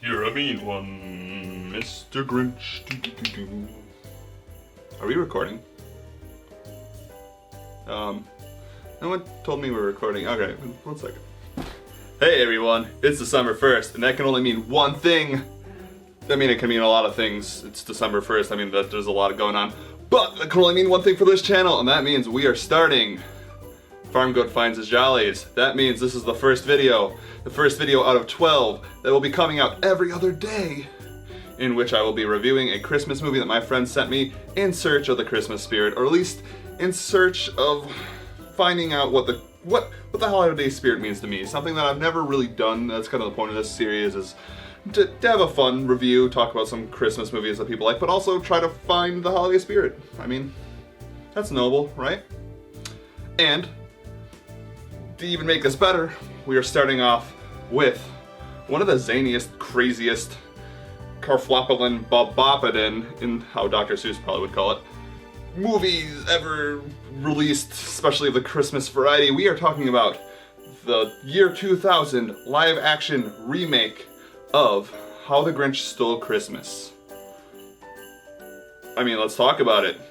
You're a mean one, Mr. Grinch. Are we recording? No one told me we were recording. Okay, 1 second. Hey everyone, it's December 1st, and that can only mean one thing. I mean, it can mean a lot of things. It's December 1st, I mean, there's a lot going on. But it can only mean one thing for this channel, and that means we are starting FarmGoat Finds His Jollies. That means this is the first video out of 12 that will be coming out every other day, in which I will be reviewing a Christmas movie that my friend sent me in search of the Christmas spirit, or at least in search of finding out what the holiday spirit means to me. Something that I've never really done. That's kind of the point of this series, is to have a fun review, talk about some Christmas movies that people like, but also try to find the holiday spirit. I mean, that's noble, right? And to even make this better, we are starting off with one of the zaniest, craziest, carflopalin bobopadin, in how Dr. Seuss probably would call it, movies ever released, especially of the Christmas variety. We are talking about the year 2000 live-action remake of How the Grinch Stole Christmas. I mean, let's talk about it.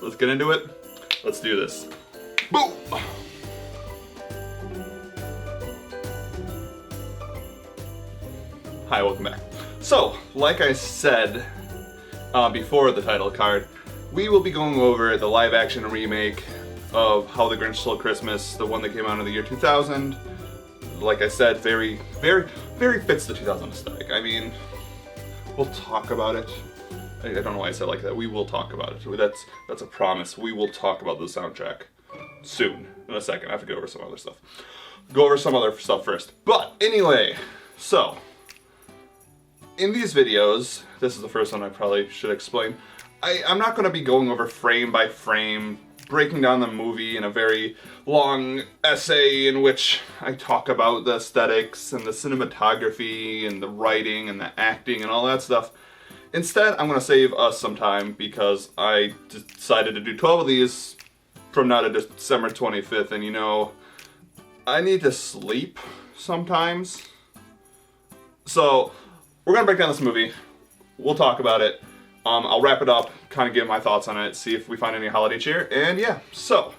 Let's get into it. Let's do this. Boom! Hi, welcome back. So, like I said before the title card, we will be going over the live-action remake of How the Grinch Stole Christmas, the one that came out in the year 2000. Like I said, very fits the 2000 aesthetic. I mean, we'll talk about it. I don't know why I said it like that. We will talk about it. That's a promise. We will talk about the soundtrack soon. In a second. I have to go over some other stuff. Go over some other stuff first. But anyway, so in these videos, this is the first one I probably should explain. I'm not going to be going over frame by frame, breaking down the movie in a very long essay in which I talk about the aesthetics and the cinematography and the writing and the acting and all that stuff. Instead, I'm going to save us some time because I decided to do 12 of these from now to December 25th, and you know, I need to sleep sometimes. So, we're going to break down this movie. We'll talk about it. I'll wrap it up, kind of give my thoughts on it, see if we find any holiday cheer, and yeah, so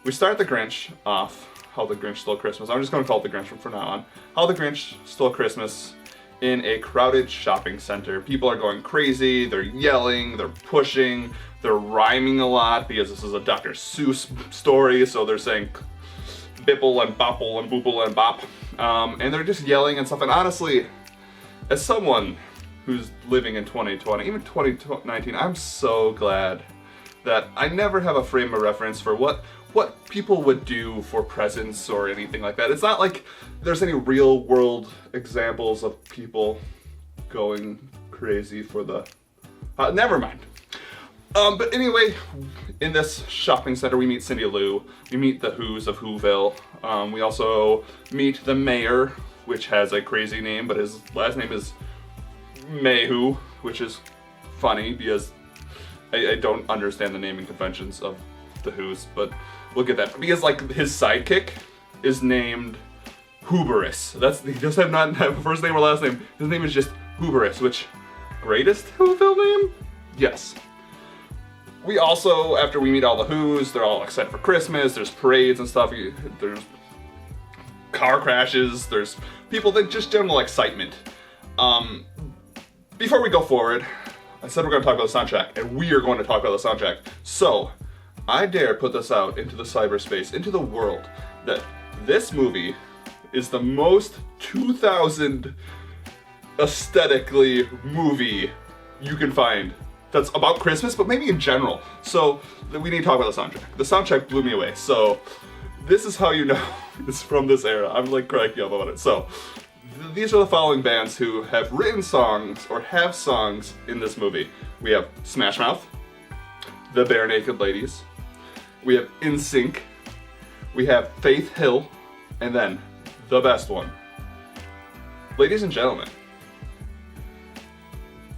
we start the Grinch off, How the Grinch Stole Christmas. I'm just going to call it the Grinch from now on. How the Grinch Stole Christmas in a crowded shopping center. People are going crazy, they're yelling, they're pushing, they're rhyming a lot because this is a Dr. Seuss story, so they're saying bipple and bopple and boople and bop, and they're just yelling and stuff, and honestly, as someone who's living in 2020, even 2019, I'm so glad that I never have a frame of reference for what people would do for presents or anything like that. It's not like there's any real world examples of people going crazy for the... never mind. But anyway, in this shopping center we meet Cindy Lou, we meet the Who's of Whoville, we also meet the mayor, which has a crazy name, but his last name is Mayhew, which is funny because I don't understand the naming conventions of the Who's, but we'll get that. Because like his sidekick is named Hooberus. He does not have a first name or last name. His name is just Hooberus, which greatest Whoville name? Yes. We also, after we meet all the Who's, they're all excited for Christmas. There's parades and stuff. There's car crashes. There's people that just general excitement. Before we go forward, I said we're going to talk about the soundtrack, and we are going to talk about the soundtrack. So, I dare put this out into the cyberspace, into the world, that this movie is the most 2000 aesthetically movie you can find that's about Christmas, but maybe in general. So, we need to talk about the soundtrack. The soundtrack blew me away. So, this is how you know it's from this era. I'm like cracking up about it. So, these are the following bands who have written songs or have songs in this movie. We have Smash Mouth, the Bare Naked Ladies, we have NSYNC, we have Faith Hill, and then the best one. Ladies and gentlemen,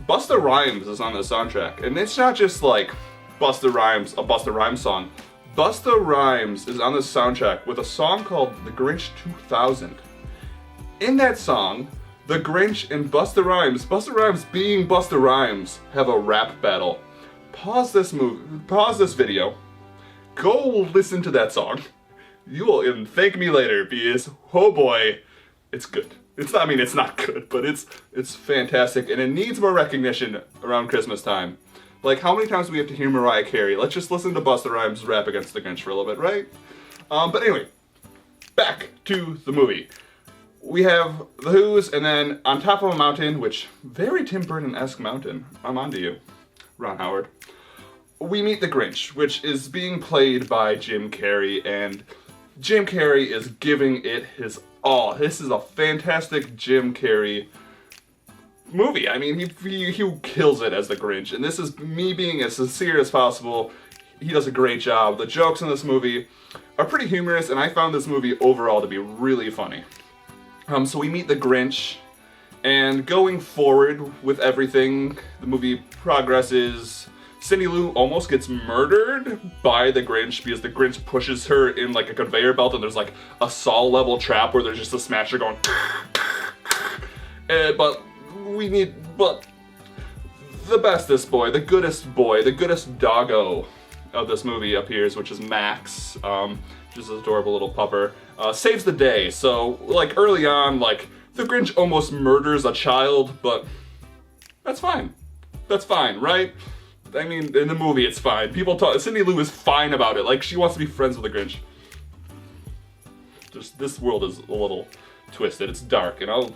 Busta Rhymes is on the soundtrack, and it's not just like Busta Rhymes, a Busta Rhymes song. Busta Rhymes is on the soundtrack with a song called The Grinch 2000. In that song, The Grinch and Busta Rhymes being Busta Rhymes, have a rap battle. Pause this video, go listen to that song. You will and thank me later, because oh boy, it's good. It's not, I mean, it's not good, but it's fantastic, and it needs more recognition around Christmas time. Like, how many times do we have to hear Mariah Carey? Let's just listen to Busta Rhymes rap against the Grinch for a little bit, right? But anyway, back to the movie. We have the Who's, and then on top of a mountain, which, very Tim Burton-esque mountain, I'm onto you, Ron Howard, we meet the Grinch, which is being played by Jim Carrey, and Jim Carrey is giving it his all. This is a fantastic Jim Carrey movie. I mean, he kills it as the Grinch, and this is me being as sincere as possible. He does a great job. The jokes in this movie are pretty humorous, and I found this movie overall to be really funny. So we meet the Grinch, and going forward with everything, the movie progresses. Cindy Lou almost gets murdered by the Grinch because the Grinch pushes her in like a conveyor belt, and there's like a Saw level trap where there's just a smasher going but the bestest boy, the goodest doggo of this movie appears, which is Max, just an adorable little pupper, saves the day. So like early on, like the Grinch almost murders a child, but that's fine, right? I mean, in the movie, it's fine. People talk. Cindy Lou is fine about it. Like, she wants to be friends with the Grinch. Just, this world is a little twisted. It's dark, and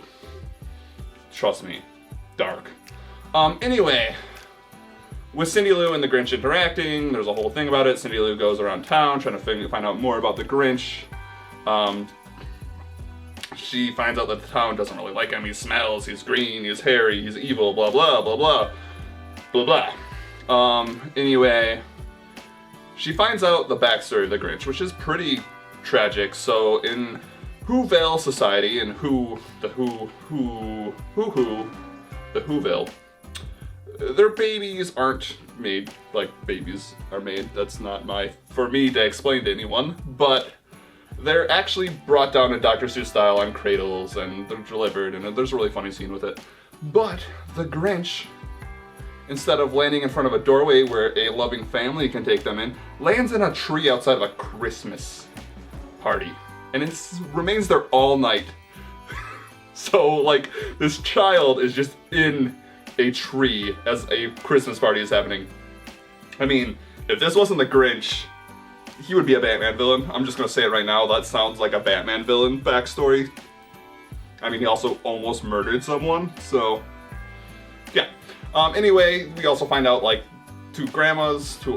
trust me, dark. Anyway, with Cindy Lou and the Grinch interacting, there's a whole thing about it. Cindy Lou goes around town trying to find out more about the Grinch. She finds out that the town doesn't really like him. He smells, he's green, he's hairy, he's evil, blah, blah, blah, blah, blah, blah. Anyway, she finds out the backstory of the Grinch, which is pretty tragic. So in Whoville society, and the Whoville, their babies aren't made like babies are made. That's not for me to explain to anyone, but they're actually brought down in Dr. Seuss style on cradles, and they're delivered, and there's a really funny scene with it. But the Grinch, instead of landing in front of a doorway where a loving family can take them in, lands in a tree outside of a Christmas party. And it remains there all night. So, like, this child is just in a tree as a Christmas party is happening. I mean, if this wasn't the Grinch, he would be a Batman villain. I'm just gonna say it right now, that sounds like a Batman villain backstory. I mean, he also almost murdered someone, so yeah. Anyway, we also find out, like, two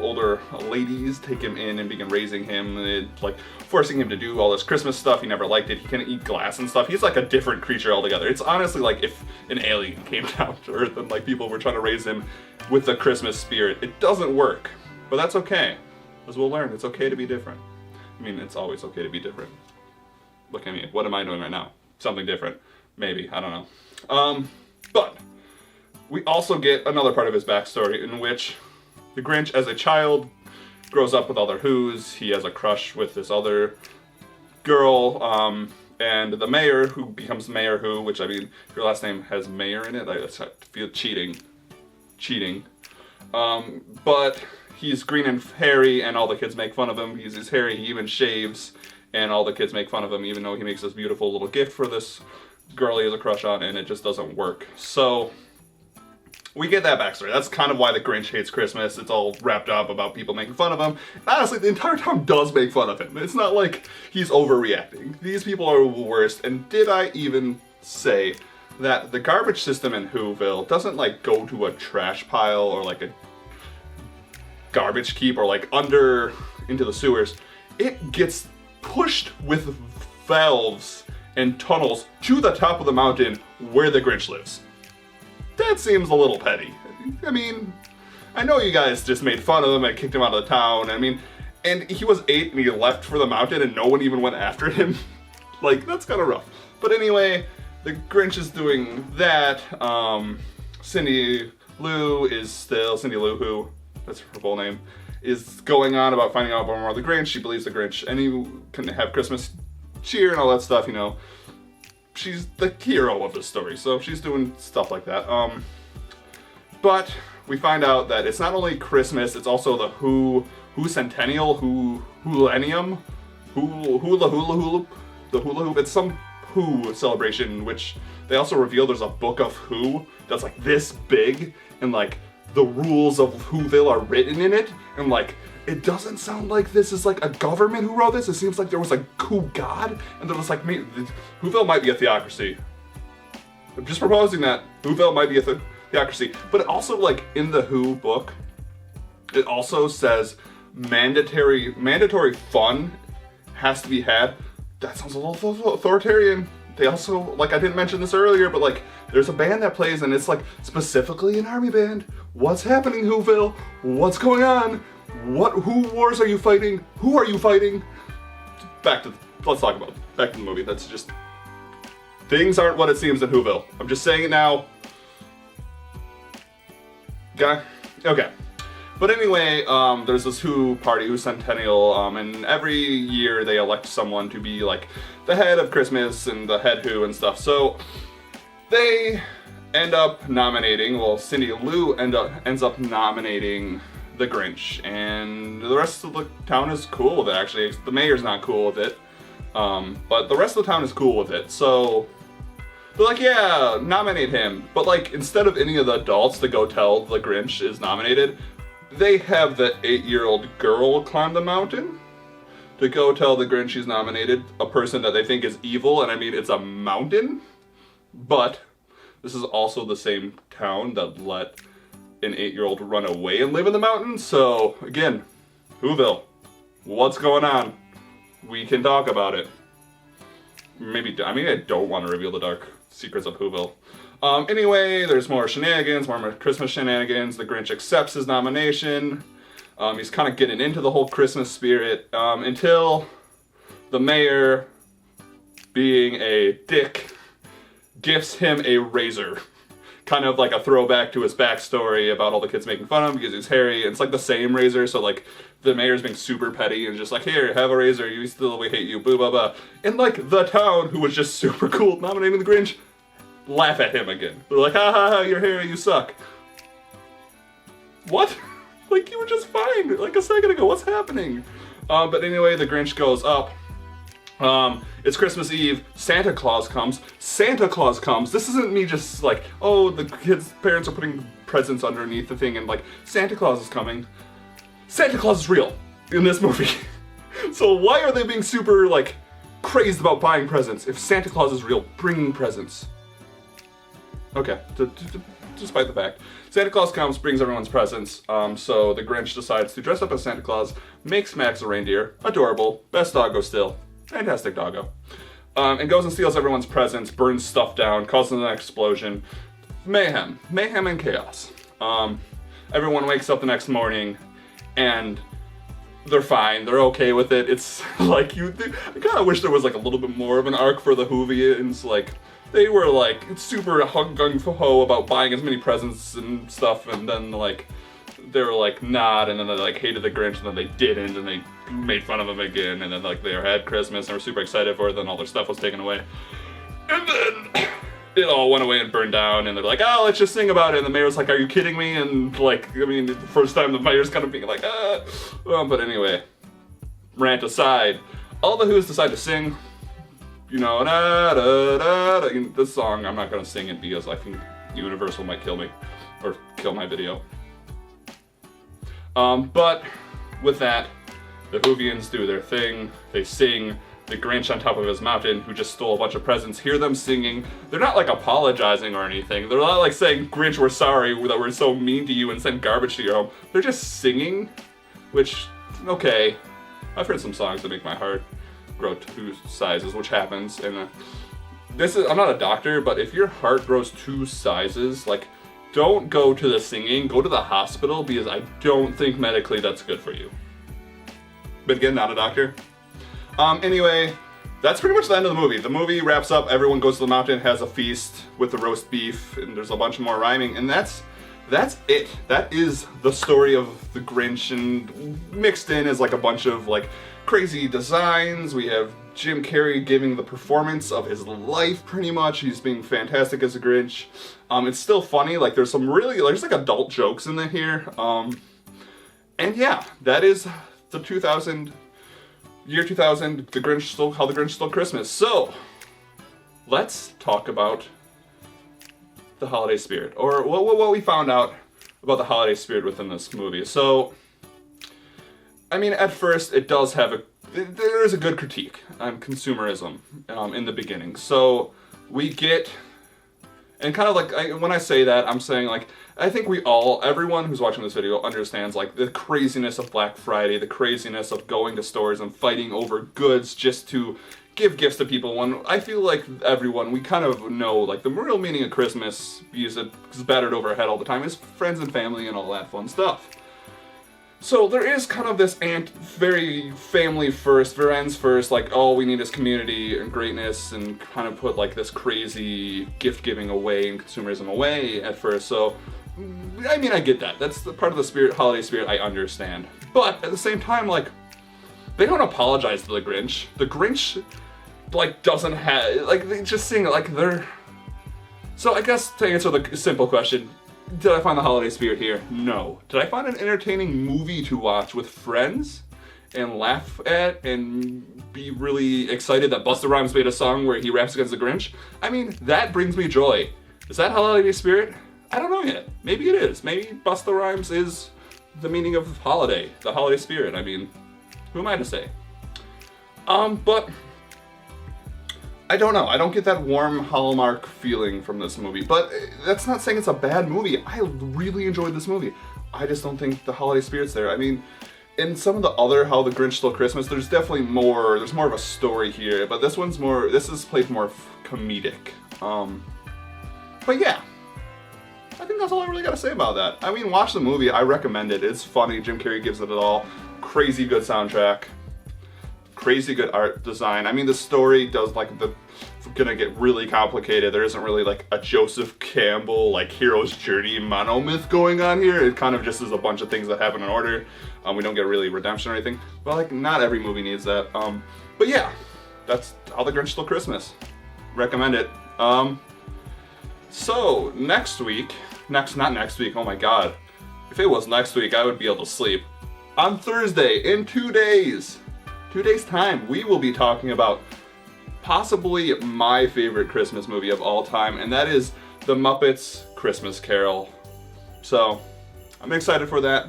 older ladies take him in and begin raising him, and, like, forcing him to do all this Christmas stuff. He never liked it. He can't eat glass and stuff. He's like a different creature altogether. It's honestly like if an alien came down to Earth and, like, people were trying to raise him with the Christmas spirit. It doesn't work, but that's okay, as we'll learn. It's okay to be different. I mean, it's always okay to be different. Look at me. What am I doing right now? Something different. Maybe. I don't know. But we also get another part of his backstory in which the Grinch, as a child, grows up with other Who's. He has a crush with this other girl, and the mayor, who becomes Mayor Who, which, I mean, if your last name has mayor in it, I feel cheating. But he's green and hairy, and all the kids make fun of him. He's hairy, he even shaves, and all the kids make fun of him, even though he makes this beautiful little gift for this girl he has a crush on, and it just doesn't work. So we get that backstory. That's kind of why the Grinch hates Christmas. It's all wrapped up about people making fun of him. And honestly, the entire town does make fun of him. It's not like he's overreacting. These people are the worst. And did I even say that the garbage system in Whoville doesn't, like, go to a trash pile or like a garbage heap or like under into the sewers? It gets pushed with valves and tunnels to the top of the mountain where the Grinch lives. That seems a little petty. I mean, I know you guys just made fun of him and kicked him out of the town. I mean, and he was 8 and he left for the mountain and no one even went after him. Like, that's kind of rough. But anyway, the Grinch is doing that. Cindy Lou Who, that's her full name, is going on about finding out more of the Grinch. She believes the Grinch, and he can have Christmas cheer and all that stuff, you know. she's the hero of the story, so she's doing stuff like that. But we find out that it's not only Christmas, it's also the Who Centennial, Whoulenium, Hula Hoop, the Hula Hoop. It's some Who celebration, which they also reveal there's a book of Who that's like this big, and like the rules of Whoville are written in it, and like it doesn't sound like this is like a government who wrote this. It seems like there was a Who god, and there was like Whoville might be a theocracy. I'm just proposing that Whoville might be a theocracy, but it also, like, in the Who book, it also says mandatory fun has to be had. That sounds a little authoritarian. They also, like, I didn't mention this earlier, but like there's a band that plays, and it's like specifically an army band. What's happening, Whoville? What's going on? Who wars are you fighting? Who are you fighting? Let's talk about it. Back to the movie. That's just, things aren't what it seems in Whoville. I'm just saying it now. Okay. But anyway, there's this Who party, Who Centennial, and every year they elect someone to be like the head of Christmas and the head Who and stuff. So they end up nominating, well, Cindy Lou ends up nominating the Grinch, and the rest of the town is cool with it. Actually, the mayor's not cool with it, but the rest of the town is cool with it. So they're like, yeah, nominate him. But like, instead of any of the adults to go tell the Grinch is nominated, they have the 8-year-old girl climb the mountain to go tell the Grinch she's nominated, a person that they think is evil. And I mean, it's a mountain, but this is also the same town that let an 8-year-old run away and live in the mountains. So again, Whoville, what's going on? We can talk about it. Maybe, I mean, I don't want to reveal the dark secrets of Whoville. Anyway, there's more shenanigans, more Christmas shenanigans. The Grinch accepts his nomination. He's kind of getting into the whole Christmas spirit, until the mayor, being a dick, gifts him a razor. Kind of like a throwback to his backstory about all the kids making fun of him because he's hairy. And it's like the same razor, so like the mayor's being super petty and just like, here, have a razor, we hate you, boo blah blah. And like the town, who was just super cool nominating the Grinch, laugh at him again. They're like, ha ha ha, you're hairy, you suck. What? Like, you were just fine like a second ago, what's happening? But anyway, the Grinch goes up. It's Christmas Eve, Santa Claus comes. This isn't me just like, oh, the kids' parents are putting presents underneath the thing and like, Santa Claus is coming. Santa Claus is real in this movie. So why are they being super like crazed about buying presents if Santa Claus is real, bringing presents? Okay, despite the fact. Santa Claus comes, brings everyone's presents, so the Grinch decides to dress up as Santa Claus, makes Max a reindeer, adorable, best doggo still. Fantastic doggo. And goes and steals everyone's presents, burns stuff down, causes an explosion. Mayhem and chaos. Everyone wakes up the next morning, and they're fine, they're okay with it. It's like, I kinda wish there was like a little bit more of an arc for the Whovians. Like, they were like super gung-ho about buying as many presents and stuff, and then like, they were like not, and then they like hated the Grinch, and then they didn't, and they made fun of him again, and then like they had Christmas and were super excited for it, then all their stuff was taken away. And then it all went away and burned down, and they're like, oh, let's just sing about it, and the mayor's like, are you kidding me? And like, I mean, the first time the mayor's kind of being like, but anyway, rant aside, all the Who's decide to sing, you know, this song, I'm not gonna sing it because I think Universal might kill me, or kill my video. But with that, the Whovians do their thing, they sing. The Grinch on top of his mountain, who just stole a bunch of presents, hear them singing. They're not like apologizing or anything. They're not like saying, Grinch, we're sorry that we're so mean to you and send garbage to your home. They're just singing, which, okay. I've heard some songs that make my heart grow 2 sizes, which happens. And I'm not a doctor, but if your heart grows 2 sizes, like, don't go to the singing, go to the hospital, because I don't think medically that's good for you. But again, not a doctor. Anyway, that's pretty much the end of the movie. The movie wraps up, everyone goes to the mountain, has a feast with the roast beef, and there's a bunch more rhyming, and that's it. That is the story of the Grinch, and mixed in is like a bunch of like crazy designs. We have Jim Carrey giving the performance of his life, pretty much. He's being fantastic as a Grinch. It's still funny. Like, there's some really, there's like adult jokes in there here. And yeah, that is the year 2000, How the Grinch Stole Christmas. So, let's talk about the holiday spirit, or what we found out about the holiday spirit within this movie. So, I mean, at first, it does have there is a good critique on consumerism in the beginning. So, we get, and kind of like, when I say that, I'm saying like, I think everyone who's watching this video understands like the craziness of Black Friday, the craziness of going to stores and fighting over goods just to give gifts to people. When I feel like we kind of know like the real meaning of Christmas, because it's battered over our head all the time, is friends and family and all that fun stuff. So there is kind of this very family first, friends first, like all we need is community and greatness, and kind of put like this crazy gift giving away and consumerism away at first. So, I mean, I get that. That's the part of the spirit, holiday spirit I understand. But at the same time, like, they don't apologize to the Grinch. The Grinch, like, doesn't have, like, they just sing it like they're... So I guess to answer the simple question, did I find the holiday spirit here? No. Did I find an entertaining movie to watch with friends and laugh at and be really excited that Busta Rhymes made a song where he raps against the Grinch? I mean, that brings me joy. Is that holiday spirit? I don't know yet. Maybe it is. Maybe Busta Rhymes is the meaning of holiday, the holiday spirit. I mean, who am I to say? But I don't know. I don't get that warm Hallmark feeling from this movie. But that's not saying it's a bad movie. I really enjoyed this movie. I just don't think the holiday spirit's there. I mean, in some of the other How the Grinch Stole Christmas, there's definitely more. There's more of a story here. But this is played more comedic. But yeah. I think that's all I really gotta say about that. I mean, watch the movie. I recommend it. It's funny. Jim Carrey gives it all. Crazy good soundtrack. Crazy good art design. I mean, the story does gonna get really complicated. There isn't really like a Joseph Campbell like hero's journey monomyth going on here. It kind of just is a bunch of things that happen in order. We don't get really redemption or anything. But like, not every movie needs that. But yeah, that's How the Grinch Stole Christmas. Recommend it. So not next week, oh my god. If it was next week, I would be able to sleep. On Thursday, in 2 days, 2 days time, we will be talking about possibly my favorite Christmas movie of all time, and that is The Muppets Christmas Carol. So, I'm excited for that.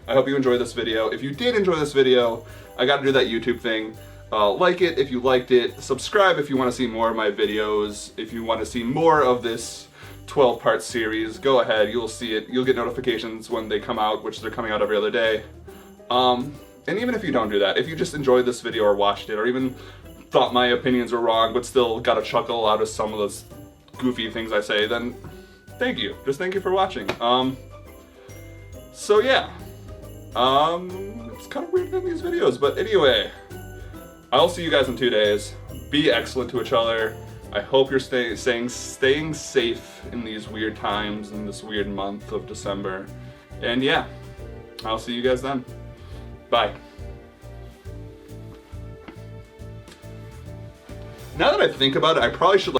I hope you enjoyed this video. If you did enjoy this video, I gotta do that YouTube thing. Like it if you liked it, subscribe if you want to see more of my videos, if you want to see more of this 12-part series, go ahead, you'll see it, you'll get notifications when they come out, which they're coming out every other day. And even if you don't do that, if you just enjoyed this video or watched it, or even thought my opinions were wrong, but still got a chuckle out of some of those goofy things I say, then thank you. Just thank you for watching. So yeah. It's kind of weird in these videos, but anyway. I'll see you guys in 2 days. Be excellent to each other. I hope you're staying safe in these weird times, in this weird month of December. And yeah, I'll see you guys then. Bye. Now that I think about it, I probably should